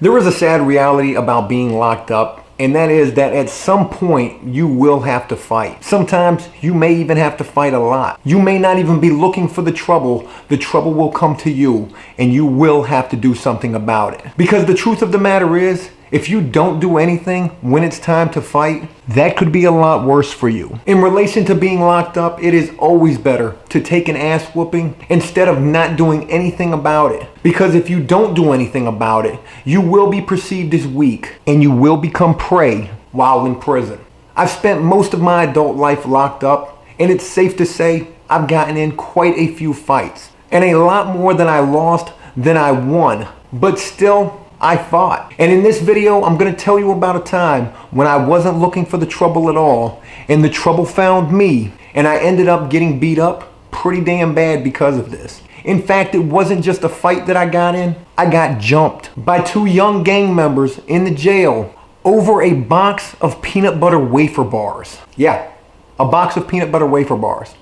There is a sad reality about being locked up, and that is that at some point you will have to fight. Sometimes you may even have to fight a lot. You may not even be looking for the trouble will come to you, and you will have to do something about it. Because the truth of the matter is, if you don't do anything when it's time to fight, that could be a lot worse for you. In relation to being locked up, it is always better to take an ass whooping instead of not doing anything about it. Because if you don't do anything about it, you will be perceived as weak and you will become prey while in prison. I've spent most of my adult life locked up, and it's safe to say I've gotten in quite a few fights. And a lot more than I lost than I won. But still, I fought. And in this video, I'm going to tell you about a time when I wasn't looking for the trouble at all, and the trouble found me, and I ended up getting beat up pretty damn bad because of this. In fact, it wasn't just a fight that I got in. I got jumped by two young gang members in the jail over a box of peanut butter wafer bars. Yeah, a box of peanut butter wafer bars.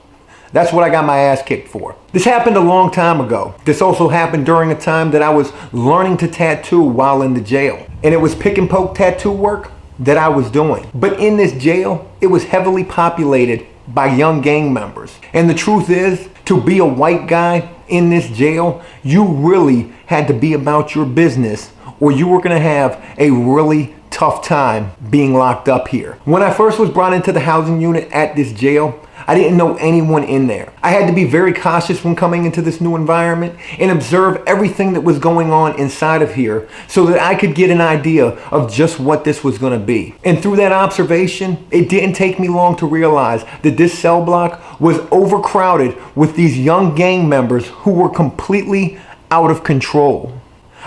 That's what I got my ass kicked for. This happened a long time ago. This also happened during a time that I was learning to tattoo while in the jail. And it was pick and poke tattoo work that I was doing. But in this jail, it was heavily populated by young gang members. And the truth is, to be a white guy in this jail, you really had to be about your business, or you were gonna have a really tough time being locked up here. When I first was brought into the housing unit at this jail, I didn't know anyone in there. I had to be very cautious when coming into this new environment and observe everything that was going on inside of here so that I could get an idea of just what this was going to be. And through that observation, it didn't take me long to realize that this cell block was overcrowded with these young gang members who were completely out of control.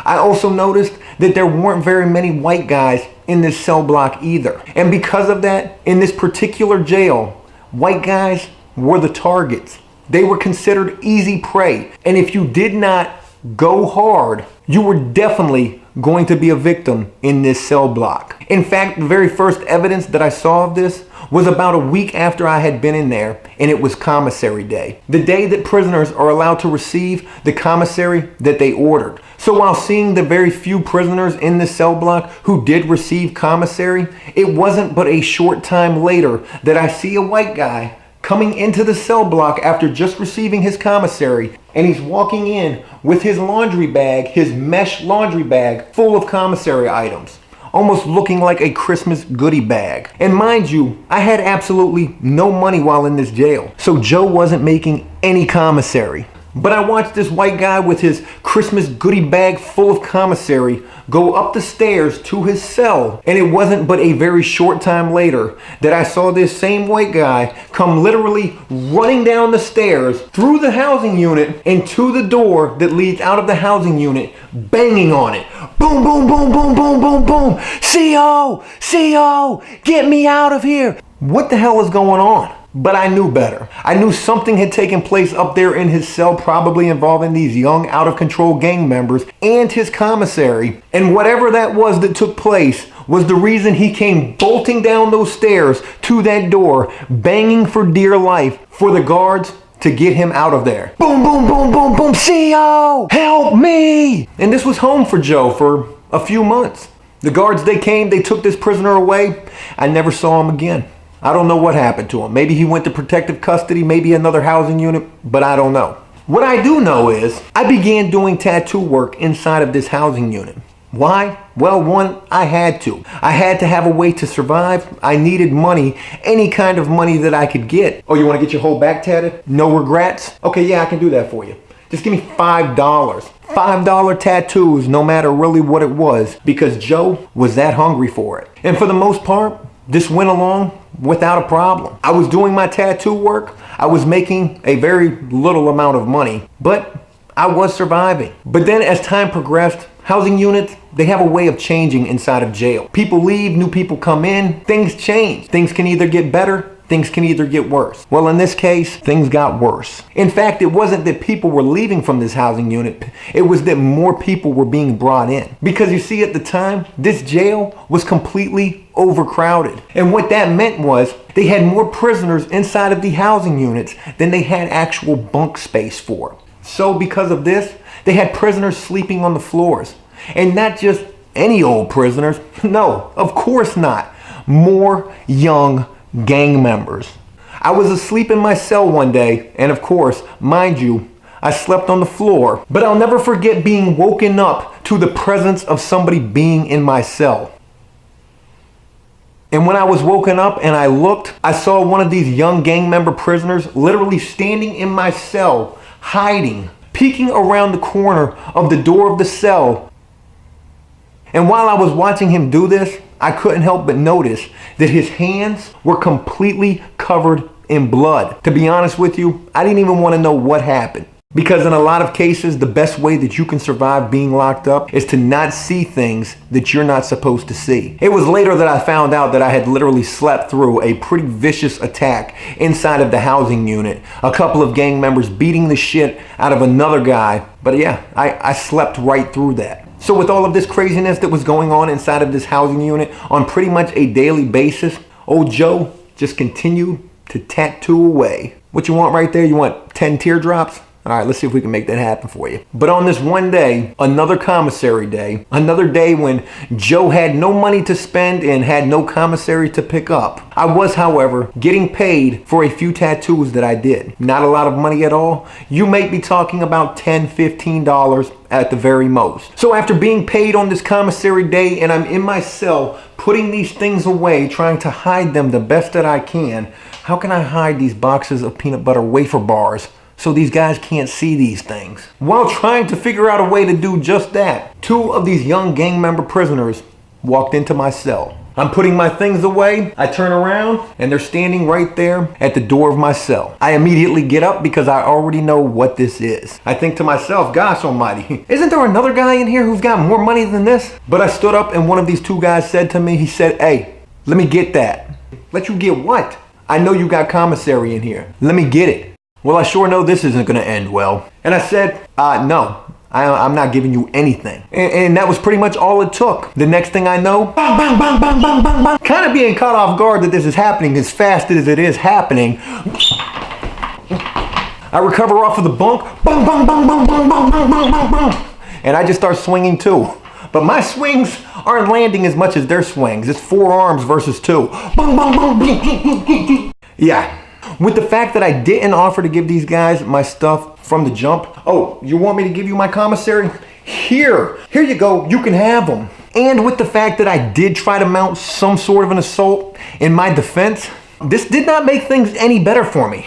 I also noticed that there weren't very many white guys in this cell block either. And because of that, in this particular jail, white guys were the targets. They were considered easy prey. And if you did not go hard, you were definitely going to be a victim in this cell block. In fact, the very first evidence that I saw of this was about a week after I had been in there, and it was commissary day. The day that prisoners are allowed to receive the commissary that they ordered. So while seeing the very few prisoners in this cell block who did receive commissary, it wasn't but a short time later that I see a white guy coming into the cell block after just receiving his commissary, and he's walking in with his laundry bag, his mesh laundry bag full of commissary items, almost looking like a Christmas goodie bag. And mind you, I had absolutely no money while in this jail, so Joe wasn't making any commissary. But I watched this white guy with his Christmas goodie bag full of commissary go up the stairs to his cell. And it wasn't but a very short time later that I saw this same white guy come literally running down the stairs through the housing unit and to the door that leads out of the housing unit, banging on it. Boom, boom, boom, boom, boom, boom, boom. CO, CO, get me out of here. What the hell is going on? But I knew better. I knew something had taken place up there in his cell, probably involving these young, out-of-control gang members and his commissary. And whatever that was that took place was the reason he came bolting down those stairs to that door, banging for dear life for the guards to get him out of there. Boom, boom, boom, boom, boom, CO, help me! And this was home for Joe for a few months. The guards, they came, they took this prisoner away. I never saw him again. I don't know what happened to him. Maybe he went to protective custody, maybe another housing unit, but I don't know. What I do know is I began doing tattoo work inside of this housing unit. Why? Well, one, I had to. I had to have a way to survive. I needed money, any kind of money that I could get. Oh, you want to get your whole back tatted? No regrets? Okay, yeah, I can do that for you. Just give me $5. $5 tattoos, no matter really what it was, because Joe was that hungry for it. And for the most part, this went along without a problem. I was doing my tattoo work. I was making a very little amount of money, but I was surviving. But then as time progressed, housing units, they have a way of changing inside of jail. People leave, new people come in, things change. Things can either get better, things can either get worse. Well, in this case, things got worse. In fact, it wasn't that people were leaving from this housing unit. It was that more people were being brought in. Because you see, at the time, this jail was completely overcrowded. And what that meant was they had more prisoners inside of the housing units than they had actual bunk space for. So because of this, they had prisoners sleeping on the floors. And not just any old prisoners. No, of course not. More young gang members. I was asleep in my cell one day, and of course, mind you, I slept on the floor. But I'll never forget being woken up to the presence of somebody being in my cell. And when I was woken up and I looked, I saw one of these young gang member prisoners literally standing in my cell, hiding, peeking around the corner of the door of the cell. And while I was watching him do this, I couldn't help but notice that his hands were completely covered in blood. To be honest with you, I didn't even want to know what happened. Because in a lot of cases, the best way that you can survive being locked up is to not see things that you're not supposed to see. It was later that I found out that I had literally slept through a pretty vicious attack inside of the housing unit. A couple of gang members beating the shit out of another guy. But yeah, I slept right through that. So with all of this craziness that was going on inside of this housing unit on pretty much a daily basis, old Joe just continued to tattoo away. What you want right there? You want 10 teardrops? All right, let's see if we can make that happen for you. But on this one day, another commissary day, another day when Joe had no money to spend and had no commissary to pick up. I was, however, getting paid for a few tattoos that I did. Not a lot of money at all. You may be talking about $10, $15 at the very most. So after being paid on this commissary day and I'm in my cell, putting these things away, trying to hide them the best that I can, how can I hide these boxes of peanut butter wafer bars so these guys can't see these things? While trying to figure out a way to do just that, two of these young gang member prisoners walked into my cell. I'm putting my things away, I turn around, and they're standing right there at the door of my cell. I immediately get up because I already know what this is. I think to myself, gosh almighty, isn't there another guy in here who's got more money than this? But I stood up and one of these two guys said to me, he said, "Hey, let me get that." Let you get what? "I know you got commissary in here. Let me get it." Well, I sure know this isn't gonna end well. And I said, no, I'm not giving you anything. And that was pretty much all it took. The next thing I know, bang, bang, bang, bang, bang, bang, bang. Kind of being caught off guard that this is happening as fast as it is happening. I recover off of the bunk, bang, bang, bang, bang, bang, bang, bang, bang, bang, bang. And I just start swinging too. But my swings aren't landing as much as their swings. It's 4 arms versus 2. Bang, bang, bang. Yeah. With the fact that I didn't offer to give these guys my stuff from the jump. "Oh, you want me to give you my commissary? Here you go, you can have them." And with the fact that I did try to mount some sort of an assault in my defense, this did not make things any better for me.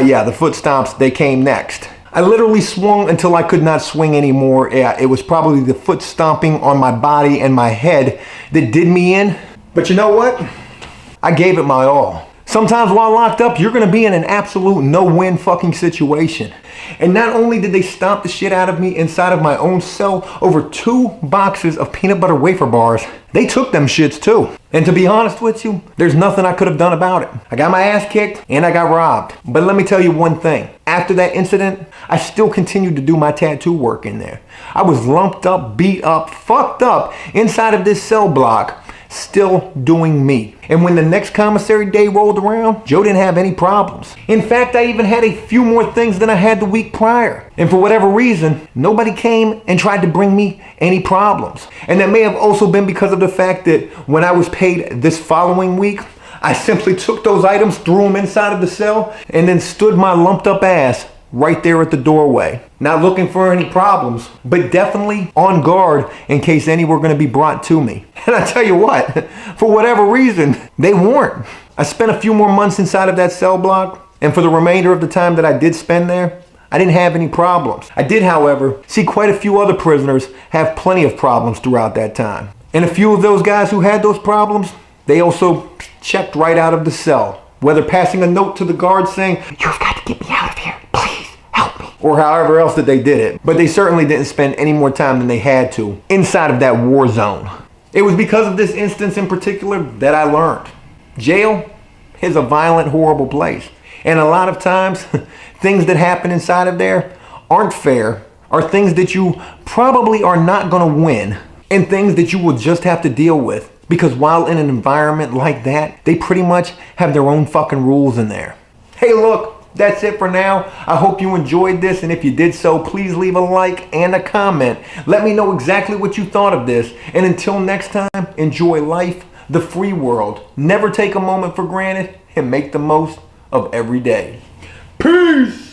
Yeah, the foot stomps, they came next. I literally swung until I could not swing anymore. Yeah, it was probably the foot stomping on my body and my head that did me in. But you know what? I gave it my all. Sometimes while locked up, you're gonna be in an absolute no-win fucking situation. And not only did they stomp the shit out of me inside of my own cell over 2 boxes of peanut butter wafer bars, they took them shits too. And to be honest with you, there's nothing I could have done about it. I got my ass kicked and I got robbed. But let me tell you one thing. After that incident, I still continued to do my tattoo work in there. I was lumped up, beat up, fucked up inside of this cell block, still doing me. And when the next commissary day rolled around, Joe didn't have any problems. In fact, I even had a few more things than I had the week prior. And for whatever reason, nobody came and tried to bring me any problems. And that may have also been because of the fact that when I was paid this following week, I simply took those items, threw them inside of the cell, and then stood my lumped up ass right there at the doorway. Not looking for any problems, but definitely on guard in case any were going to be brought to me. And I tell you what, for whatever reason, they weren't. I spent a few more months inside of that cell block, and for the remainder of the time that I did spend there, I didn't have any problems. I did, however, see quite a few other prisoners have plenty of problems throughout that time. And a few of those guys who had those problems, they also checked right out of the cell. Whether passing a note to the guard saying, "You've got to get me out of here, please help me," or however else that they did it. But they certainly didn't spend any more time than they had to inside of that war zone. It was because of this instance in particular that I learned. Jail is a violent, horrible place. And a lot of times, things that happen inside of there aren't fair, are things that you probably are not gonna win, and things that you will just have to deal with. Because while in an environment like that, they pretty much have their own fucking rules in there. Hey look, That's it for now. I hope you enjoyed this, and if you did so, please leave a like and a comment. Let me know exactly what you thought of this. And until next time, enjoy life, the free world. Never take a moment for granted, and make the most of every day. Peace!